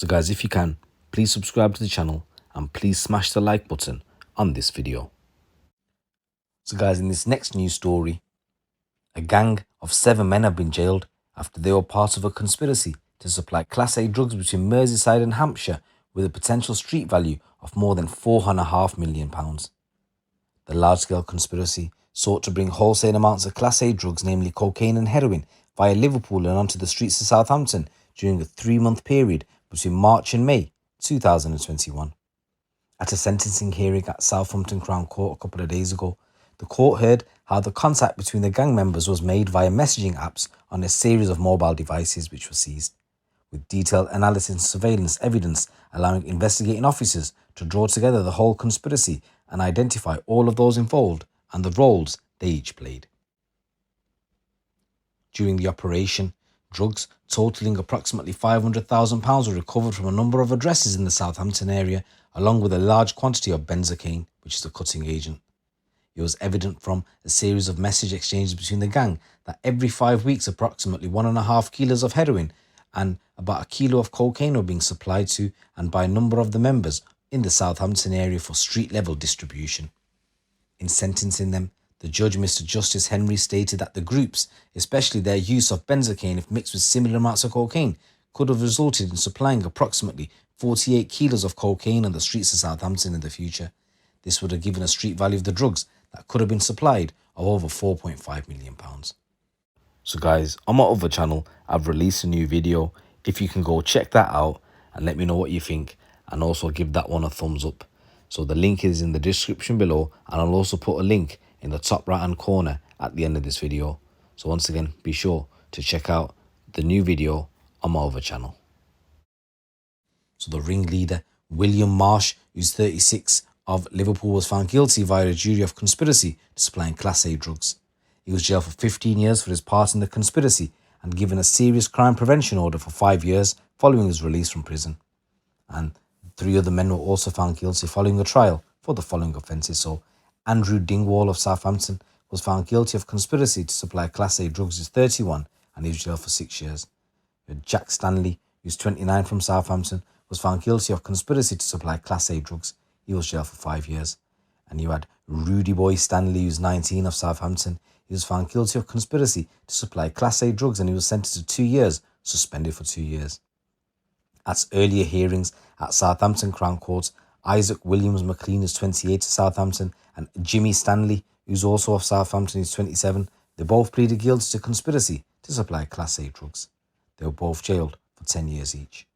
So guys, if you can, please subscribe to the channel and please smash the like button on this video. So guys, in this next news story, a gang of 7 men have been jailed after they were part of a conspiracy to supply Class A drugs between Merseyside and Hampshire with a potential street value of more than £4.5 million. The large-scale conspiracy sought to bring wholesale amounts of Class A drugs, namely cocaine and heroin, via Liverpool and onto the streets of Southampton during a 3-month period between March and May 2021. At a sentencing hearing at Southampton Crown Court a couple of days ago, the court heard how the contact between the gang members was made via messaging apps on a series of mobile devices which were seized, with detailed analysis and surveillance evidence allowing investigating officers to draw together the whole conspiracy and identify all of those involved and the roles they each played. During the operation, drugs totaling approximately £500,000 were recovered from a number of addresses in the Southampton area, along with a large quantity of benzocaine, which is a cutting agent. It was evident from a series of message exchanges between the gang that every 5 weeks approximately 1.5 kilos of heroin and about a kilo of cocaine were being supplied to and by a number of the members in the Southampton area for street-level distribution. In sentencing them, the judge, Mr. Justice Henry, stated that the groups, especially their use of benzocaine if mixed with similar amounts of cocaine, could have resulted in supplying approximately 48 kilos of cocaine on the streets of Southampton in the future. This would have given a street value of the drugs that could have been supplied of over £4.5 million. So guys, on my other channel, I've released a new video. If you can go check that out and let me know what you think, and also give that one a thumbs up. So the link is in the description below, and I'll also put a link in the top right hand corner at the end of this video. So once again, be sure to check out the new video on my other channel. So the ringleader, William Marsh, who's 36, of Liverpool, was found guilty via a jury of conspiracy to supplying Class A drugs. He was jailed for 15 years for his part in the conspiracy and given a serious crime prevention order for 5 years following his release from prison. And 3 other men were also found guilty following a trial for the following offences. So Andrew Dingwall of Southampton was found guilty of conspiracy to supply Class A drugs. He's 31 and he was jailed for 6 years. Jack Stanley, who's 29, from Southampton, was found guilty of conspiracy to supply Class A drugs. He was jailed for 5 years. And you had Rudy Boy Stanley, who's 19, of Southampton. He was found guilty of conspiracy to supply Class A drugs and he was sentenced to 2 years, suspended for 2 years. At earlier hearings at Southampton Crown Court, Isaac Williams McLean is 28 of Southampton and Jimmy Stanley, who's also of Southampton, is 27. They both pleaded guilty to conspiracy to supply Class A drugs. They were both jailed for 10 years each.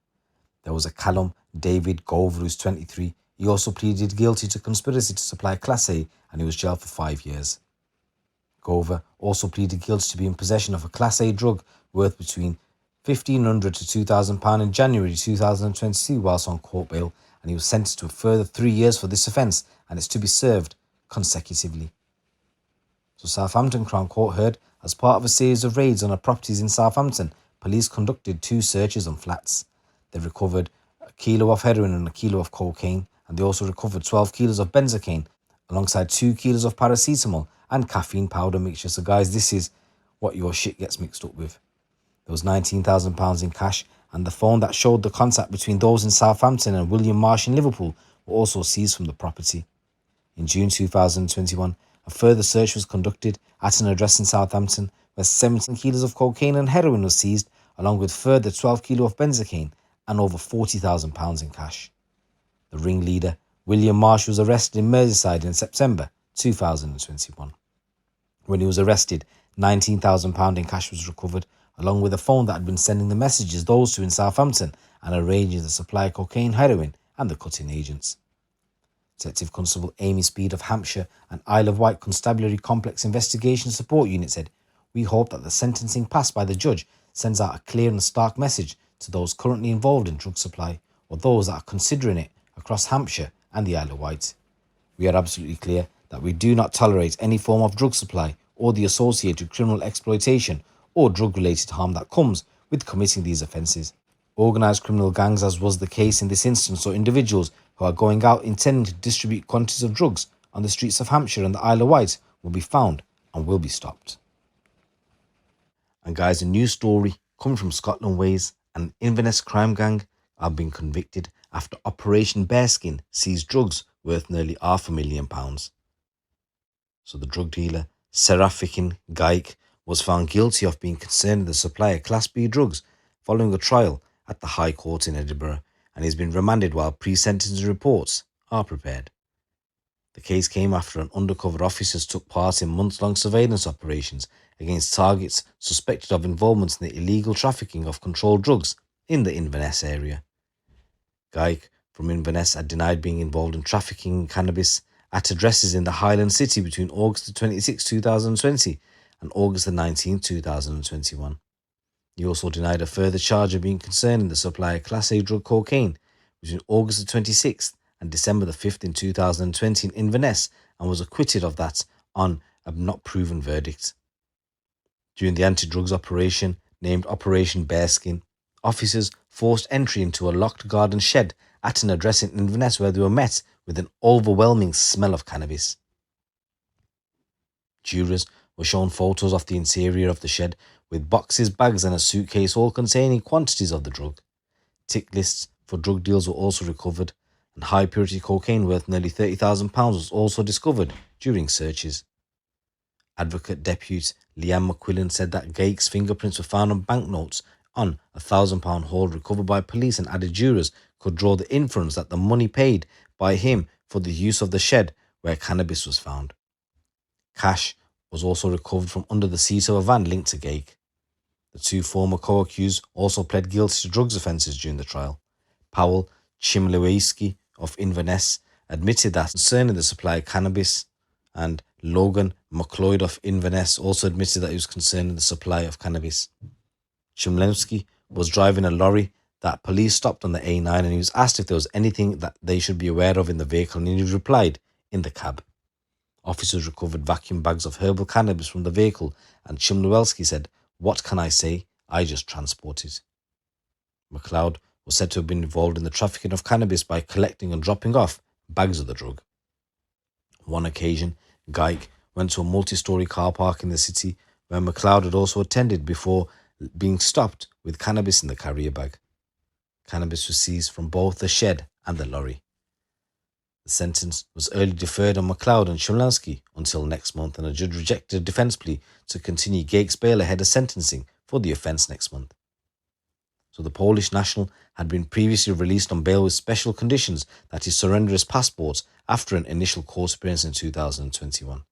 There was a Callum David Gover, who's 23. He also pleaded guilty to conspiracy to supply Class A and he was jailed for 5 years. Gover also pleaded guilty to be in possession of a Class A drug worth between £1,500 to £2,000 in January 2022 whilst on court bail, and he was sentenced to a further 3 years for this offence, and it's to be served consecutively. So Southampton Crown Court heard, as part of a series of raids on properties in Southampton, police conducted 2 searches on flats. They recovered a kilo of heroin and a kilo of cocaine, and they also recovered 12 kilos of benzocaine alongside 2 kilos of paracetamol and caffeine powder mixture. So guys, this is what your shit gets mixed up with. There was £19,000 in cash, and the phone that showed the contact between those in Southampton and William Marsh in Liverpool were also seized from the property. In June 2021, a further search was conducted at an address in Southampton where 17 kilos of cocaine and heroin was seized, along with further 12 kilos of benzocaine and over £40,000 in cash. The ringleader, William Marsh, was arrested in Merseyside in September 2021. When he was arrested, £19,000 in cash was recovered, along with a phone that had been sending the messages those two in Southampton and arranging the supply of cocaine, heroin and the cutting agents. Detective Constable Amy Speed of Hampshire and Isle of Wight Constabulary Complex Investigation Support Unit said, "We hope that the sentencing passed by the judge sends out a clear and stark message to those currently involved in drug supply or those that are considering it across Hampshire and the Isle of Wight. We are absolutely clear that we do not tolerate any form of drug supply or the associated criminal exploitation or drug-related harm that comes with committing these offences. Organised criminal gangs, as was the case in this instance, or individuals who are going out intending to distribute quantities of drugs on the streets of Hampshire and the Isle of Wight, will be found and will be stopped." And guys, a new story coming from Scotland Ways. An Inverness crime gang have been convicted after Operation Bearskin seized drugs worth nearly £500,000. So the drug dealer, Serafikin Gaik, was found guilty of being concerned in the supply of Class B drugs following a trial at the High Court in Edinburgh, and he's been remanded while pre-sentencing reports are prepared. The case came after an undercover officers took part in months-long surveillance operations against targets suspected of involvement in the illegal trafficking of controlled drugs in the Inverness area. Gaik from Inverness had denied being involved in trafficking in cannabis at addresses in the Highland City between August 26, 2020 and August 19, 2021. He also denied a further charge of being concerned in the supply of Class A drug cocaine between August 26th and December 5th in 2020 in Inverness, and was acquitted of that on a not proven verdict. During the anti-drugs operation, named Operation Bearskin, officers forced entry into a locked garden shed at an address in Inverness where they were met with an overwhelming smell of cannabis. Jurors were shown photos of the interior of the shed with boxes, bags and a suitcase all containing quantities of the drug. Tick lists for drug deals were also recovered, and high-purity cocaine worth nearly £30,000 was also discovered during searches. Advocate Deputy Leanne McQuillan said that Gake's fingerprints were found on banknotes on a £1,000 hoard recovered by police, and added jurors could draw the inference that the money paid by him for the use of the shed where cannabis was found. Cash was also recovered from under the seat of a van linked to Gake. The two former co-accused also pled guilty to drugs offences during the trial. Powell Chimlewski of Inverness admitted that concerning the supply of cannabis, and Logan McLeod of Inverness also admitted that he was concerned in the supply of cannabis. Chimlewski was driving a lorry that police stopped on the A9, and he was asked if there was anything that they should be aware of in the vehicle, and he replied, "In the cab." Officers recovered vacuum bags of herbal cannabis from the vehicle, and Chimlewski said, "What can I say? I just transport it." McLeod was said to have been involved in the trafficking of cannabis by collecting and dropping off bags of the drug. On one occasion, Gaik went to a multi-storey car park in the city where McLeod had also attended before being stopped with cannabis in the carrier bag. Cannabis was seized from both the shed and the lorry. The sentence was early deferred on McLeod and Chimlewski until next month, and a judge rejected a defence plea to continue Gake's bail ahead of sentencing for the offence next month. So the Polish national had been previously released on bail with special conditions that he surrender his passport after an initial court appearance in 2021.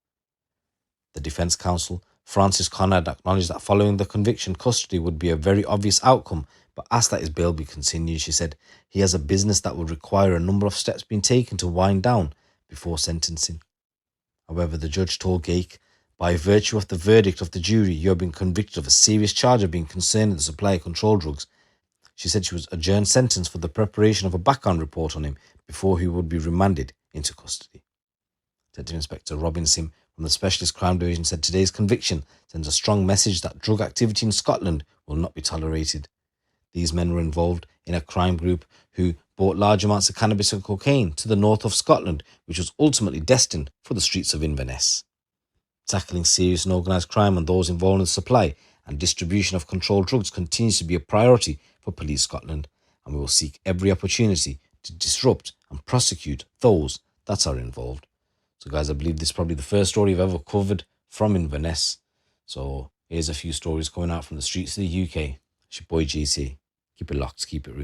The defence counsel, Francis Conrad, acknowledged that following the conviction, custody would be a very obvious outcome, but asked that his bail be continued. She said he has a business that would require a number of steps being taken to wind down before sentencing. However, the judge told Gake, "By virtue of the verdict of the jury, you have been convicted of a serious charge of being concerned in the supply of controlled drugs." She said she was adjourned sentence for the preparation of a background report on him before he would be remanded into custody. Detective Inspector Robin Sim from the Specialist Crime Division said today's conviction sends a strong message that drug activity in Scotland will not be tolerated. These men were involved in a crime group who bought large amounts of cannabis and cocaine to the north of Scotland, which was ultimately destined for the streets of Inverness. Tackling serious and organised crime and those involved in the supply and distribution of controlled drugs continues to be a priority for Police Scotland, and we will seek every opportunity to disrupt and prosecute those that are involved. So guys, I believe this is probably the first story I've ever covered from Inverness. So here's a few stories coming out from the streets of the UK. It's your boy GC. Keep it locked, keep it real.